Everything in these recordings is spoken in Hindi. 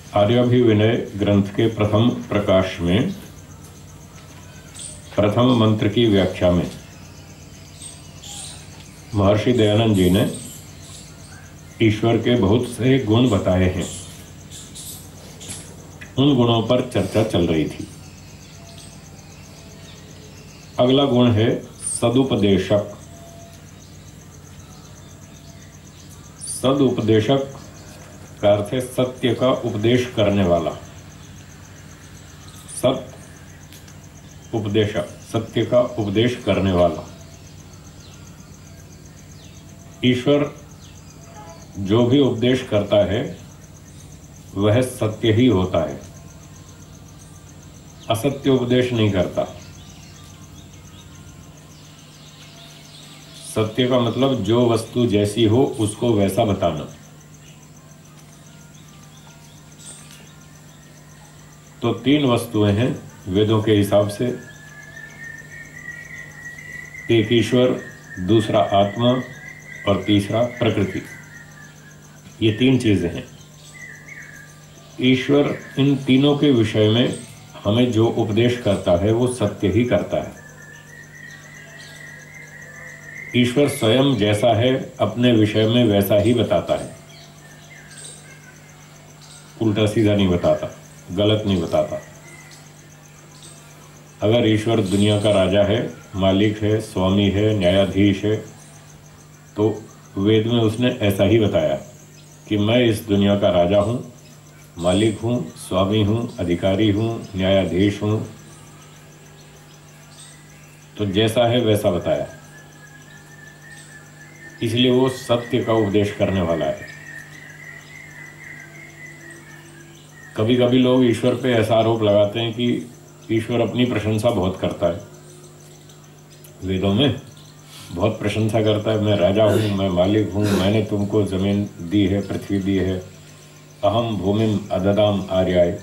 आर्याभिविनय ग्रंथ के प्रथम प्रकाश में प्रथम मंत्र की व्याख्या में महर्षि दयानंद जी ने ईश्वर के बहुत से गुण बताए हैं। उन गुणों पर चर्चा चल रही थी। अगला गुण है सदुपदेशक। सदुपदेशक का अर्थ है सत्य का उपदेश करने वाला। सत उपदेशक, सत्य का उपदेश करने वाला। ईश्वर जो भी उपदेश करता है वह सत्य ही होता है, असत्य उपदेश नहीं करता। सत्य का मतलब जो वस्तु जैसी हो उसको वैसा बताना। तो तीन वस्तुएं हैं वेदों के हिसाब से। एक ईश्वर, दूसरा आत्मा और तीसरा प्रकृति। ये तीन चीजें हैं। ईश्वर इन तीनों के विषय में हमें जो उपदेश करता है वो सत्य ही करता है। ईश्वर स्वयं जैसा है अपने विषय में वैसा ही बताता है, उल्टा सीधा नहीं बताता, गलत नहीं बताता। अगर ईश्वर दुनिया का राजा है, मालिक है, स्वामी है, न्यायाधीश है, तो वेद में उसने ऐसा ही बताया कि मैं इस दुनिया का राजा हूँ, मालिक हूँ, स्वामी हूँ, अधिकारी हूँ, न्यायाधीश हूँ। तो जैसा है वैसा बताया, इसलिए वो सत्य का उपदेश करने वाला है। कभी कभी लोग ईश्वर पे ऐसा आरोप लगाते हैं कि ईश्वर अपनी प्रशंसा बहुत करता है। वेदों में बहुत प्रशंसा करता है, मैं राजा हूँ, मैं मालिक हूँ, मैंने तुमको जमीन दी है, पृथ्वी दी है। अहम भूमिम अददाम आर्याय,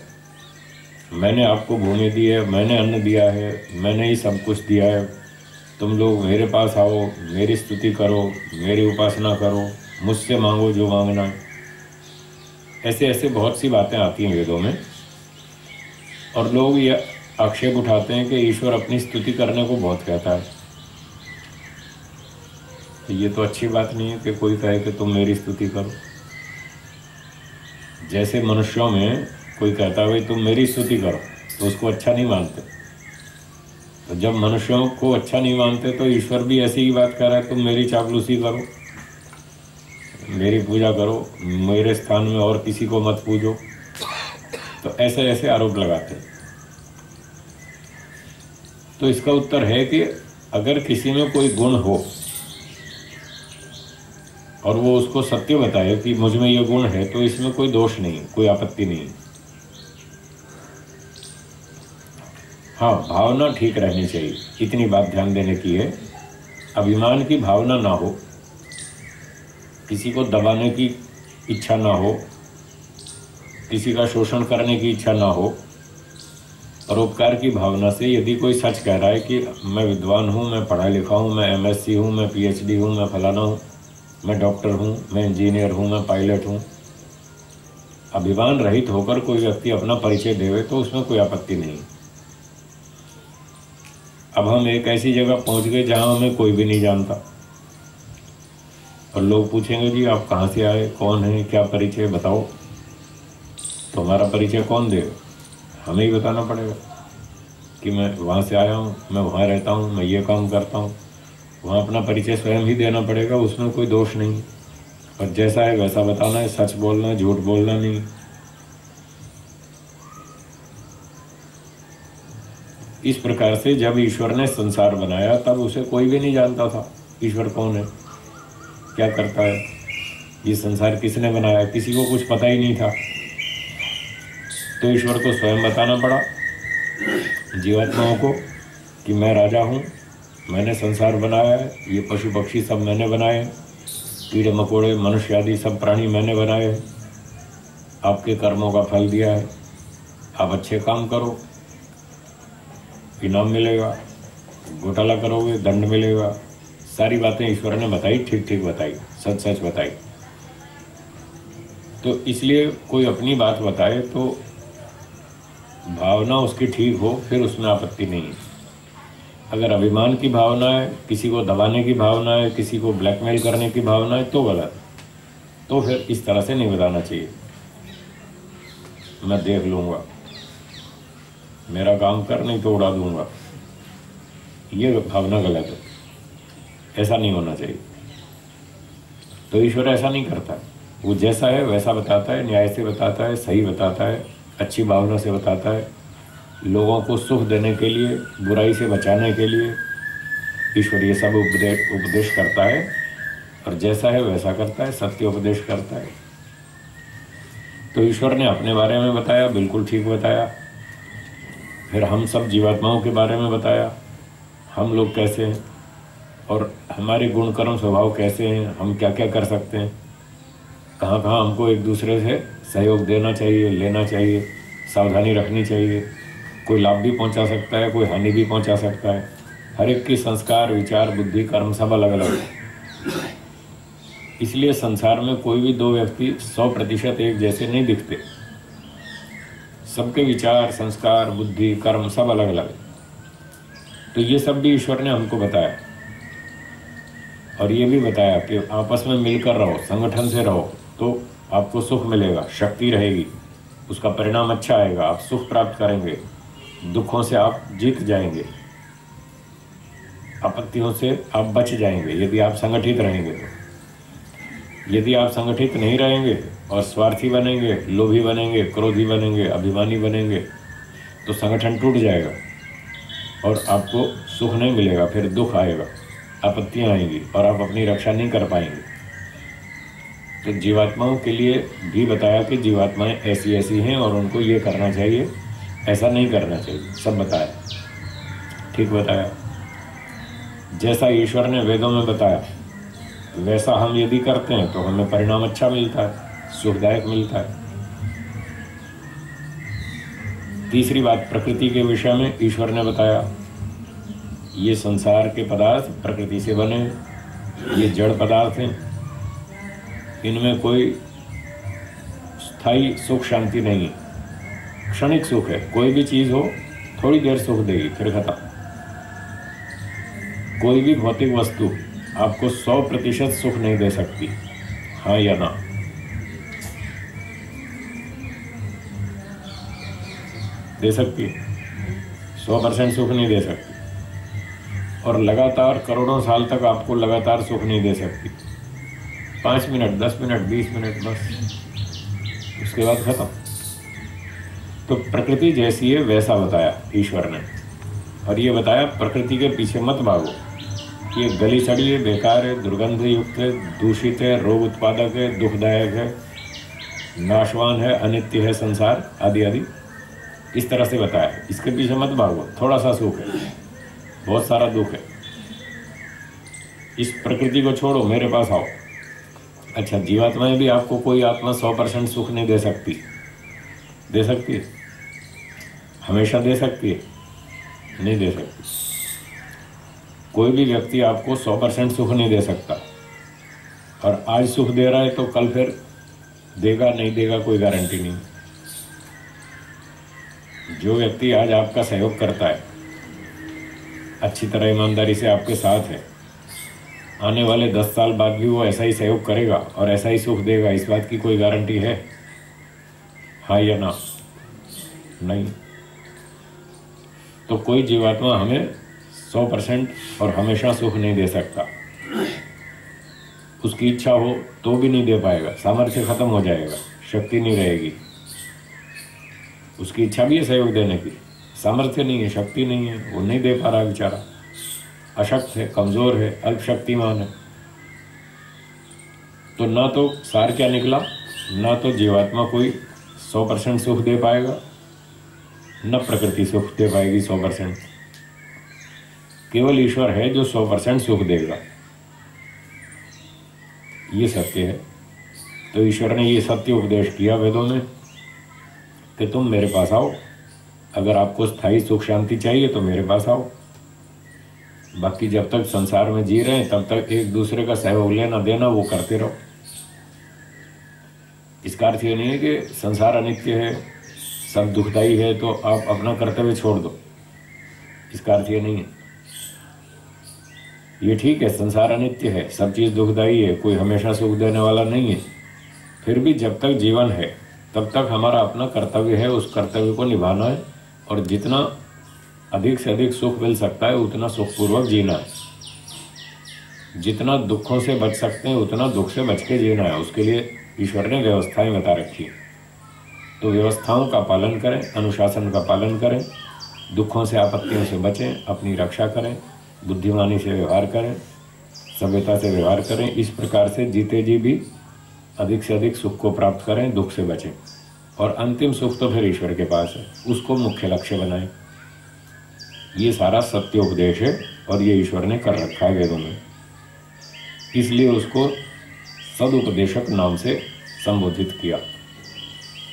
मैंने आपको भूमि दी है, मैंने अन्न दिया है, मैंने ही सब कुछ दिया है। तुम लोग मेरे पास आओ, मेरी स्तुति करो, मेरी उपासना करो, मुझसे मांगो जो मांगना है। ऐसे ऐसे बहुत सी बातें आती हैं वेदों में, और लोग ये आक्षेप उठाते हैं कि ईश्वर अपनी स्तुति करने को बहुत कहता है। ये तो अच्छी बात नहीं है कि कोई कहे कि तुम मेरी स्तुति करो। जैसे मनुष्यों में कोई कहता है भाई तुम मेरी स्तुति करो, तो उसको अच्छा नहीं मानते। तो जब मनुष्यों को अच्छा नहीं मानते तो ईश्वर भी ऐसी ही बात कर रहा है, तुम मेरी चापलूसी करो, मेरी पूजा करो, मेरे स्थान में और किसी को मत पूजो। तो ऐसे ऐसे आरोप लगाते हैं। तो इसका उत्तर है कि अगर किसी में कोई गुण हो और वो उसको सत्य बताए कि मुझ में ये गुण है, तो इसमें कोई दोष नहीं, कोई आपत्ति नहीं। हाँ, भावना ठीक रहनी चाहिए, इतनी बात ध्यान देने की है। अभिमान की भावना ना हो, किसी को दबाने की इच्छा ना हो, किसी का शोषण करने की इच्छा ना हो। परोपकार की भावना से यदि कोई सच कह रहा है कि मैं विद्वान हूँ, मैं पढ़ा लिखा हूँ, मैं MSc हूँ, मैं PhD हूँ, मैं फलाना हूँ, मैं डॉक्टर हूँ, मैं इंजीनियर हूँ, मैं पायलट हूँ, अभिमान रहित होकर कोई व्यक्ति अपना परिचय देवे तो उसमें कोई आपत्ति नहीं। अब हम एक ऐसी जगह पहुँच गए जहाँ हमें कोई भी नहीं जानता, और लोग पूछेंगे जी आप कहाँ से आए, कौन है, क्या परिचय बताओ। तो हमारा परिचय कौन देगा? हमें ही बताना पड़ेगा कि मैं वहाँ से आया हूँ, मैं वहाँ रहता हूँ, मैं ये काम करता हूँ। वहाँ अपना परिचय स्वयं ही देना पड़ेगा, उसमें कोई दोष नहीं। और जैसा है वैसा बताना है, सच बोलना, झूठ बोलना नहीं। इस प्रकार से जब ईश्वर ने संसार बनाया तब उसे कोई भी नहीं जानता था ईश्वर कौन है, क्या करता है, ये संसार किसने बनाया, किसी को कुछ पता ही नहीं था। तो ईश्वर को स्वयं बताना पड़ा जीवात्माओं को कि मैं राजा हूँ, मैंने संसार बनाया है, ये पशु पक्षी सब मैंने बनाए हैं, कीड़े मकोड़े मनुष्य आदि सब प्राणी मैंने बनाए हैं, आपके कर्मों का फल दिया है, आप अच्छे काम करो इनाम मिलेगा, घोटाला करोगे दंड मिलेगा। सारी बातें ईश्वर ने बताई, ठीक ठीक बताई, सच सच बताई। तो इसलिए कोई अपनी बात बताए तो भावना उसकी ठीक हो, फिर उसमें आपत्ति नहीं है। अगर अभिमान की भावना है, किसी को दबाने की भावना है, किसी को ब्लैकमेल करने की भावना है, तो गलत। तो फिर इस तरह से नहीं बताना चाहिए, मैं देख लूँगा, मेरा काम कर, नहीं तो उड़ा दूंगा, ये भावना गलत है, ऐसा नहीं होना चाहिए। तो ईश्वर ऐसा नहीं करता, वो जैसा है वैसा बताता है, न्याय से बताता है, सही बताता है, अच्छी भावना से बताता है, लोगों को सुख देने के लिए, बुराई से बचाने के लिए ईश्वर ये सब उपदेश करता है, और जैसा है वैसा करता है, सत्य उपदेश करता है। तो ईश्वर ने अपने बारे में बताया, बिल्कुल ठीक बताया। फिर हम सब जीवात्माओं के बारे में बताया, हम लोग कैसे हैं और हमारे गुण कर्म स्वभाव कैसे हैं, हम क्या क्या कर सकते हैं, कहाँ कहाँ हमको एक दूसरे से सहयोग देना चाहिए, लेना चाहिए, सावधानी रखनी चाहिए। कोई लाभ भी पहुंचा सकता है, कोई हानि भी पहुंचा सकता है। हर एक की संस्कार, विचार, बुद्धि, कर्म सब अलग अलग है। इसलिए संसार में कोई भी दो व्यक्ति 100% एक जैसे नहीं दिखते। सबके विचार, संस्कार, बुद्धि, कर्म सब अलग अलग है। तो ये सब भी ईश्वर ने हमको बताया, और ये भी बताया कि आपस में मिलकर रहो, संगठन से रहो, तो आपको सुख मिलेगा, शक्ति रहेगी, उसका परिणाम अच्छा आएगा, आप सुख प्राप्त करेंगे, दुखों से आप जीत जाएंगे, आपत्तियों से आप बच जाएंगे यदि आप संगठित रहेंगे। तो यदि आप संगठित नहीं रहेंगे और स्वार्थी बनेंगे, लोभी बनेंगे, क्रोधी बनेंगे, अभिमानी बनेंगे, तो संगठन टूट जाएगा और आपको सुख नहीं मिलेगा, फिर दुख आएगा, आपत्तियाँ आएंगी और आप अपनी रक्षा नहीं कर पाएंगे। तो जीवात्माओं के लिए भी बताया कि जीवात्माएं ऐसी ऐसी हैं और उनको ये करना चाहिए, ऐसा नहीं करना चाहिए, सब बताया, ठीक बताया। जैसा ईश्वर ने वेदों में बताया वैसा हम यदि करते हैं तो हमें परिणाम अच्छा मिलता है, सुखदायक मिलता है। तीसरी बात, प्रकृति के विषय में ईश्वर ने बताया, ये संसार के पदार्थ प्रकृति से बने, ये जड़ पदार्थ हैं, इनमें कोई स्थायी सुख शांति नहीं है, क्षणिक सुख है। कोई भी चीज़ हो थोड़ी देर सुख देगी, फिर खत्म। कोई भी भौतिक वस्तु आपको 100% सुख नहीं दे सकती, हाँ या ना? दे सकती है? 100% सुख नहीं दे सकती, और लगातार करोड़ों साल तक आपको लगातार सुख नहीं दे सकती। 5 मिनट, 10 मिनट, 20 मिनट, बस, उसके बाद खत्म। तो प्रकृति जैसी है वैसा बताया ईश्वर ने, और ये बताया प्रकृति के पीछे मत भागो, ये गली सड़ी है, बेकार है, दुर्गंध युक्त है, दूषित है, रोग उत्पादक है, दुखदायक है, नाशवान है, अनित्य है संसार, आदि आदि, इस तरह से बताया। इसके पीछे मत भागो, थोड़ा सा सुख है, बहुत सारा दुख है, इस प्रकृति को छोड़ो, मेरे पास आओ। अच्छा, जीवात्माएं भी आपको कोई आत्मा 100% सुख नहीं दे सकती, दे सकती है? हमेशा दे सकती है? नहीं दे सकती। कोई भी व्यक्ति आपको 100% सुख नहीं दे सकता, और आज सुख दे रहा है तो कल फिर देगा नहीं देगा कोई गारंटी नहीं। जो व्यक्ति आज आपका सहयोग करता है, अच्छी तरह ईमानदारी से आपके साथ है, आने वाले 10 साल बाद भी वो ऐसा ही सहयोग करेगा और ऐसा ही सुख देगा, इस बात की कोई गारंटी है? हाँ या ना? नहीं। तो कोई जीवात्मा हमें 100% और हमेशा सुख नहीं दे सकता। उसकी इच्छा हो तो भी नहीं दे पाएगा, सामर्थ्य खत्म हो जाएगा, शक्ति नहीं रहेगी। उसकी इच्छा भी है सहयोग देने की, सामर्थ्य नहीं है, शक्ति नहीं है, वो नहीं दे पा रहा बेचारा, अशक्त है, कमजोर है, अल्पशक्तिमान है। तो ना तो सार क्या निकला, ना तो जीवात्मा कोई 100% सुख दे पाएगा, न प्रकृति सुख दे पाएगी 100%। केवल ईश्वर है जो 100% सुख देगा, ये सत्य है। तो ईश्वर ने ये सत्य उपदेश किया वेदों में कि तुम मेरे पास आओ, अगर आपको स्थायी सुख शांति चाहिए तो मेरे पास आओ। बाकी जब तक संसार में जी रहे हैं तब तक एक दूसरे का सहयोग लेना देना वो करते रहो। इसका अर्थ ये नहीं है कि संसार अनित्य है, सब दुखदाई है तो आप अपना कर्तव्य छोड़ दो, इसका अर्थ ये नहीं है। ये ठीक है, संसार अनित्य है, सब चीज़ दुखदाई है, कोई हमेशा सुख देने वाला नहीं है, फिर भी जब तक जीवन है तब तक हमारा अपना कर्तव्य है, उस कर्तव्य को निभाना है और जितना अधिक से अधिक सुख मिल सकता है उतना सुखपूर्वक जीना है। जितना दुखों से बच सकते हैं उतना दुख से बच के जीना है, उसके लिए ईश्वर ने व्यवस्थाएं बता रखी है। तो व्यवस्थाओं का पालन करें, अनुशासन का पालन करें, दुखों से आपत्तियों से बचें, अपनी रक्षा करें, बुद्धिमानी से व्यवहार करें, सभ्यता से व्यवहार करें। इस प्रकार से जीते जी भी अधिक से अधिक सुख को प्राप्त करें, दुख से बचें। और अंतिम सुख तो फिर ईश्वर के पास है, उसको मुख्य लक्ष्य बनाएं। ये सारा सत्योपदेश है और ये ईश्वर ने कर रखा है वेदों में, इसलिए उसको सदुपदेशक नाम से संबोधित किया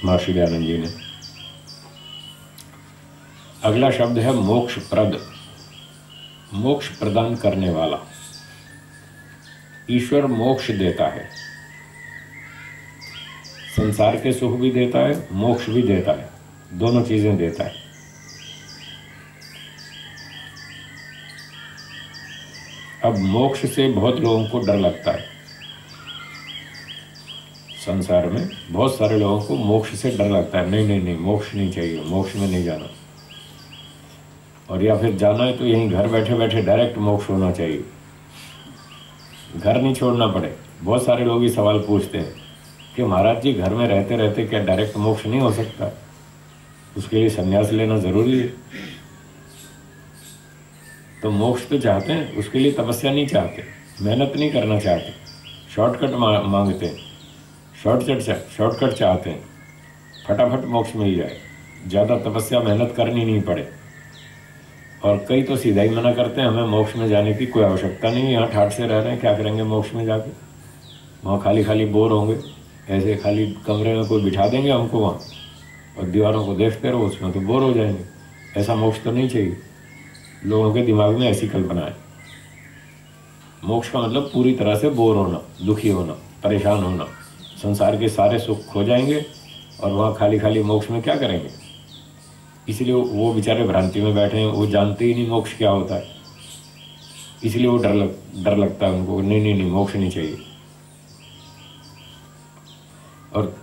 महर्षि दयानंद जी ने। अगला शब्द है मोक्ष प्रद, मोक्ष प्रदान करने वाला। ईश्वर मोक्ष देता है, संसार के सुख भी देता है, मोक्ष भी देता है, दोनों चीजें देता है। अब मोक्ष से बहुत लोगों को डर लगता है, संसार में बहुत सारे लोगों को मोक्ष से डर लगता है। नहीं नहीं नहीं, मोक्ष नहीं चाहिए, मोक्ष में नहीं जाना, और या फिर जाना है तो यहीं घर बैठे बैठे डायरेक्ट मोक्ष होना चाहिए, घर नहीं छोड़ना पड़े। बहुत सारे लोग ये सवाल पूछते हैं कि महाराज जी घर में रहते रहते क्या डायरेक्ट मोक्ष नहीं हो सकता, उसके लिए संन्यास लेना जरूरी है। तो मोक्ष तो चाहते हैं, उसके लिए तपस्या नहीं चाहते, मेहनत नहीं करना चाहते, शॉर्टकट मांगते हैं, शॉर्टकट चाहते हैं, फटाफट मोक्ष मिल जाए, ज़्यादा तपस्या मेहनत करनी नहीं पड़े। और कई तो सीधा ही मना करते हैं, हमें मोक्ष में जाने की कोई आवश्यकता नहीं है, यहाँ ठाठ से रह रहे हैं, क्या करेंगे मोक्ष में जाके, वहाँ खाली खाली बोर होंगे, ऐसे खाली कमरे में कोई बिठा देंगे हमको वहाँ और दीवारों को देखते रहो, उसमें तो बोर हो जाएंगे। ऐसा मोक्ष तो नहीं चाहिए, लोगों के दिमाग में ऐसी कल्पना है। मोक्ष का मतलब पूरी तरह से बोर होना, दुखी होना, परेशान होना, संसार के सारे सुख खो जाएंगे और वहाँ खाली खाली मोक्ष में क्या करेंगे। इसलिए वो बेचारे भ्रांति में बैठे हैं, वो जानते ही नहीं मोक्ष क्या होता है, इसलिए वो डर लगता है उनको, नहीं नहीं नहीं मोक्ष नहीं चाहिए। और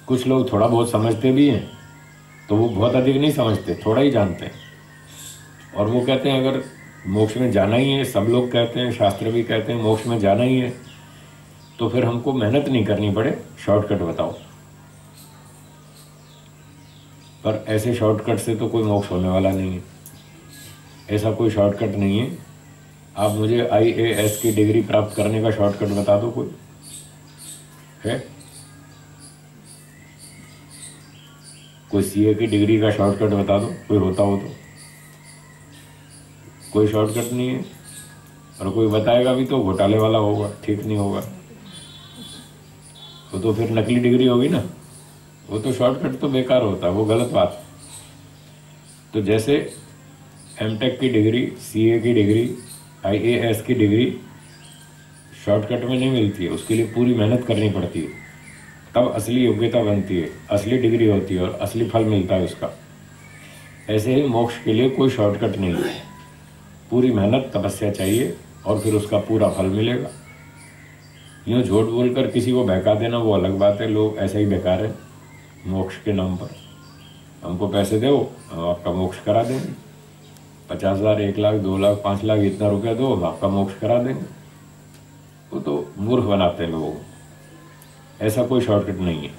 कुछ लोग थोड़ा बहुत समझते भी हैं, तो वो बहुत अधिक नहीं समझते, थोड़ा ही जानते हैं, और वो कहते हैं अगर मोक्ष में जाना ही है, सब लोग कहते हैं, शास्त्र भी कहते हैं मोक्ष में जाना ही है, तो फिर हमको मेहनत नहीं करनी पड़े, शॉर्टकट बताओ। पर ऐसे शॉर्टकट से तो कोई मोक्ष होने वाला नहीं है, ऐसा कोई शॉर्टकट नहीं है। आप मुझे IAS की डिग्री प्राप्त करने का शॉर्टकट बता दो, कोई है? कोई CA की डिग्री का शॉर्टकट बता दो, कोई होता हो तो। कोई शॉर्टकट नहीं है, और कोई बताएगा भी तो घोटाले वाला होगा, ठीक नहीं होगा, वो तो फिर नकली डिग्री होगी ना, वो तो शॉर्टकट तो बेकार होता है, वो गलत बात। तो जैसे MTech की डिग्री, CA की डिग्री, IAS की डिग्री शॉर्टकट में नहीं मिलती है, उसके लिए पूरी मेहनत करनी पड़ती है, तब असली योग्यता बनती है, असली डिग्री होती है और असली फल मिलता है उसका। ऐसे ही मोक्ष के लिए कोई शॉर्टकट नहीं है, पूरी मेहनत तपस्या चाहिए और फिर उसका पूरा फल मिलेगा। यूँ झूठ बोलकर किसी को बहका देना वो अलग बात है, लोग ऐसे ही बेकार है मोक्ष के नाम पर, हमको पैसे दो हम आपका मोक्ष करा देंगे, 50,000, 1 लाख, 2 लाख, 5 लाख इतना रुपया दो हम आपका मोक्ष करा देंगे। वो तो मूर्ख बनाते हैं लोगों को, ऐसा कोई शॉर्टकट नहीं है।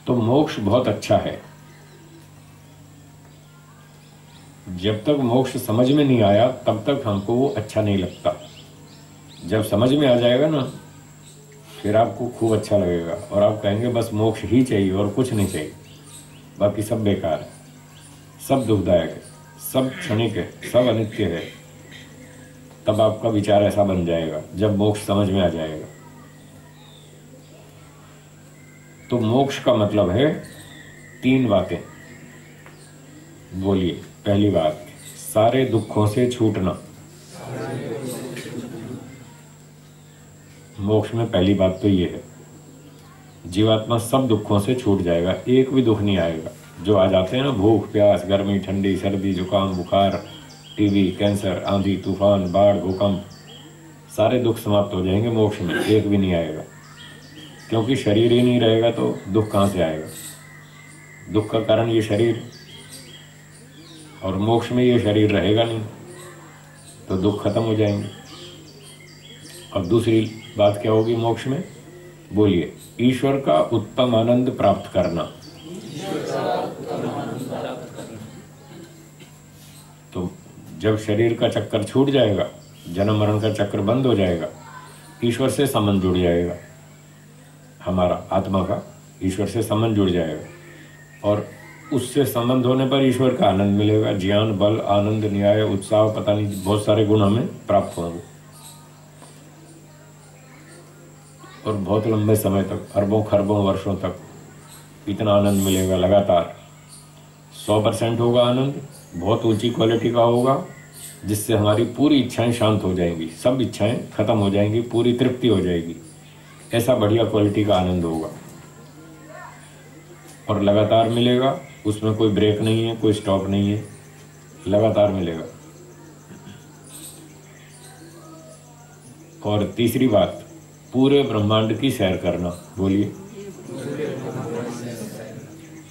तो मोक्ष बहुत अच्छा है, जब तक मोक्ष समझ में नहीं आया तब तक हमको वो अच्छा नहीं लगता। जब समझ में आ जाएगा ना, फिर आपको खूब अच्छा लगेगा और आप कहेंगे बस मोक्ष ही चाहिए और कुछ नहीं चाहिए, बाकी सब बेकार है, सब दुखदायक है, सब क्षणिक है, सब अनित्य है। तब आपका विचार ऐसा बन जाएगा जब मोक्ष समझ में आ जाएगा। तो मोक्ष का मतलब है 3 बातें। बोलिए। पहली बात, सारे दुखों से छूटना। मोक्ष में पहली बात तो ये है। जीवात्मा सब दुखों से छूट जाएगा, एक भी दुख नहीं आएगा। जो आ जाते हैं ना, भूख प्यास, गर्मी ठंडी सर्दी, जुकाम बुखार, टीबी, कैंसर, आंधी तूफान, बाढ़, भूकंप, सारे दुख समाप्त हो जाएंगे मोक्ष में, एक भी नहीं आएगा। क्योंकि शरीर ही नहीं रहेगा तो दुख कहाँ से आएगा? दुख का कारण ये शरीर, और मोक्ष में ये शरीर रहेगा नहीं तो दुख खत्म हो जाएंगे। और दूसरी बात क्या होगी मोक्ष में? बोलिए। ईश्वर का उत्तम आनंद प्राप्त करना। तो जब शरीर का चक्कर छूट जाएगा, जन्म मरण का चक्र बंद हो जाएगा, ईश्वर से संबंध जुड़ जाएगा, हमारा आत्मा का ईश्वर से संबंध जुड़ जाएगा। और उससे संबंध होने पर ईश्वर का आनंद मिलेगा। ज्ञान, बल, आनंद, न्याय, उत्साह, पता नहीं बहुत सारे गुण हमें प्राप्त होंगे। और बहुत लंबे समय तक, अरबों खरबों वर्षों तक इतना आनंद मिलेगा लगातार। 100% होगा आनंद, बहुत ऊंची क्वालिटी का होगा, जिससे हमारी पूरी इच्छाएं शांत हो जाएंगी, सब इच्छाएं खत्म हो जाएंगी, पूरी तृप्ति हो जाएगी। ऐसा बढ़िया क्वालिटी का आनंद होगा और लगातार मिलेगा। उसमें कोई ब्रेक नहीं है, कोई स्टॉप नहीं है, लगातार मिलेगा। और तीसरी बात, पूरे ब्रह्मांड की सैर करना। बोलिए।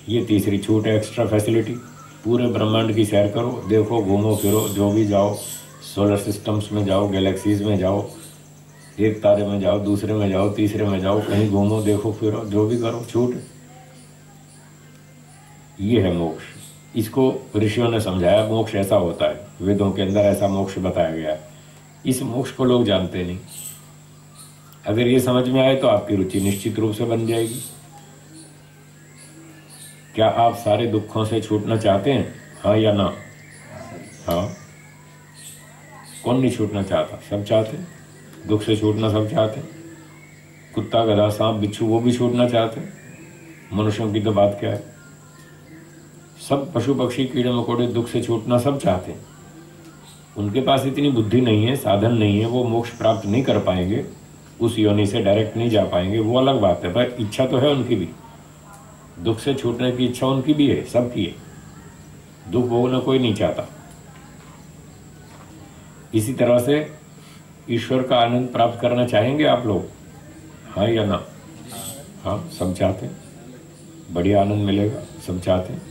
ये तीसरी छूट है, एक्स्ट्रा फैसिलिटी। पूरे ब्रह्मांड की सैर करो, देखो, घूमो फिरो, जो भी जाओ, सोलर सिस्टम्स में जाओ, गैलेक्सीज में जाओ, एक तारे में जाओ, दूसरे में जाओ, तीसरे में जाओ, कहीं घूमो, देखो फिरो, जो भी करो, छूट। ये है मोक्ष। इसको ऋषियों ने समझाया, मोक्ष ऐसा होता है, वेदों के अंदर ऐसा मोक्ष बताया गया है। इस मोक्ष को लोग जानते नहीं। अगर ये समझ में आए तो आपकी रुचि निश्चित रूप से बन जाएगी। क्या आप सारे दुखों से छूटना चाहते हैं? हाँ या ना? हाँ। कौन नहीं छूटना चाहता? सब चाहते हैं। दुख से छूटना सब चाहते हैं। कुत्ता, गधा, सांप, बिच्छू, वो भी छूटना चाहते हैं। मनुष्यों की तो बात क्या है। सब पशु पक्षी, कीड़े मकोड़े दुख से छूटना सब चाहते हैं। उनके पास इतनी बुद्धि नहीं है, साधन नहीं है, वो मोक्ष प्राप्त नहीं कर पाएंगे, उस योनि से डायरेक्ट नहीं जा पाएंगे, वो अलग बात है। पर इच्छा तो है उनकी भी, दुख से छूटने की इच्छा उनकी भी है, सबकी है। दुख भोगना कोई नहीं चाहता। इसी तरह से ईश्वर का आनंद प्राप्त करना चाहेंगे आप लोग? हाँ या ना? हाँ, सब चाहते हैं। बढ़िया आनंद मिलेगा, सब चाहते हैं।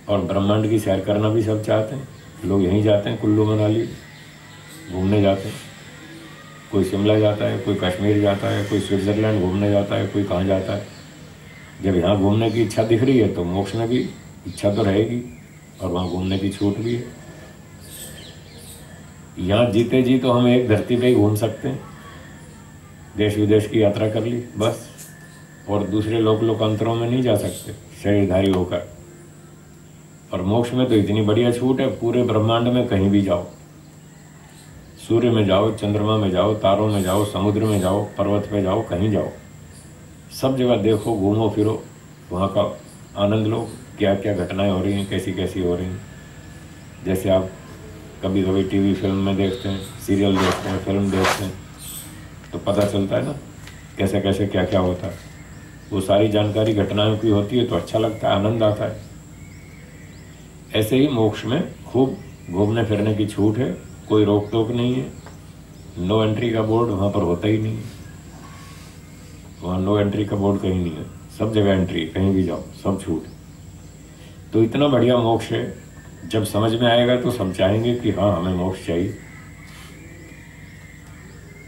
और ब्रह्मांड की सैर करना भी सब चाहते हैं। लोग यहीं जाते हैं, कुल्लू मनाली घूमने जाते हैं। कोई शिमला जाता है, कोई कश्मीर जाता है, कोई स्विट्जरलैंड घूमने जाता है, कोई कहाँ जाता है। जब यहाँ घूमने की इच्छा दिख रही है तो मोक्ष में भी इच्छा तो रहेगी और वहाँ घूमने की छूट भी है। यहाँ जीते जी तो हम एक धरती पे ही घूम सकते हैं, देश विदेश की यात्रा कर ली बस, और दूसरे लोकांतरों में नहीं जा सकते शरीरधारी होकर। और मोक्ष में तो इतनी बढ़िया छूट है, पूरे ब्रह्मांड में कहीं भी जाओ, सूर्य में जाओ, चंद्रमा में जाओ, तारों में जाओ, समुद्र में जाओ, पर्वत पे जाओ, कहीं जाओ, सब जगह देखो, घूमो फिरो, वहाँ का आनंद लो। क्या क्या घटनाएं हो रही हैं, कैसी कैसी हो रही हैं। जैसे आप कभी कभी टीवी फिल्म में देखते हैं, सीरियल देखते हैं, फिल्म देखते हैं, तो पता चलता है ना कैसे कैसे क्या क्या होता है। वो सारी जानकारी घटनाओं की होती है तो अच्छा लगता है, आनंद आता है। ऐसे ही मोक्ष में खूब घूमने फिरने की छूट है, कोई रोक टोक नहीं है। नो एंट्री का बोर्ड वहाँ पर होता ही नहीं है। वहाँ नो एंट्री का बोर्ड कहीं नहीं है, सब जगह एंट्री, कहीं भी जाओ, सब छूट। तो इतना बढ़िया मोक्ष है, जब समझ में आएगा तो सब चाहेंगे कि हाँ हमें मोक्ष चाहिए।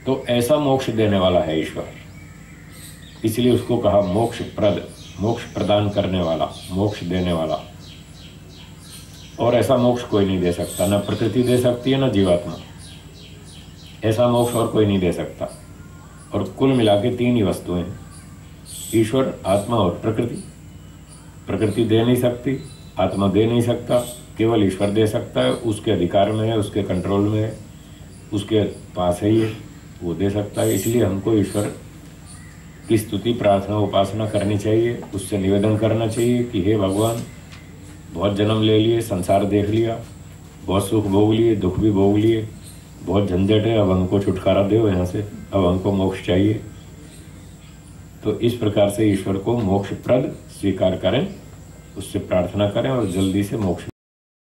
तो ऐसा मोक्ष देने वाला है ईश्वर, इसलिए उसको कहा मोक्ष प्रद, मोक्ष प्रदान करने वाला, मोक्ष देने वाला। और ऐसा मोक्ष कोई नहीं दे सकता, ना प्रकृति दे सकती है, ना जीवात्मा। ऐसा मोक्ष और कोई नहीं दे सकता। और कुल मिला के तीन ही वस्तुएं हैं, ईश्वर, आत्मा और प्रकृति। प्रकृति दे नहीं सकती, आत्मा दे नहीं सकता, केवल ईश्वर दे सकता है, उसके अधिकार में है, उसके कंट्रोल में है, उसके पास है ये, वो दे सकता है। इसलिए हमको ईश्वर की स्तुति, प्रार्थना, उपासना करनी चाहिए, उससे निवेदन करना चाहिए कि हे भगवान, बहुत जन्म ले लिए, संसार देख लिया, बहुत सुख भोग लिए, दुख भी भोग लिए, बहुत झंझट है, अब हमको छुटकारा दो यहाँ से, अब हमको मोक्ष चाहिए। तो इस प्रकार से ईश्वर को मोक्षप्रद स्वीकार करें, उससे प्रार्थना करें और जल्दी से मोक्ष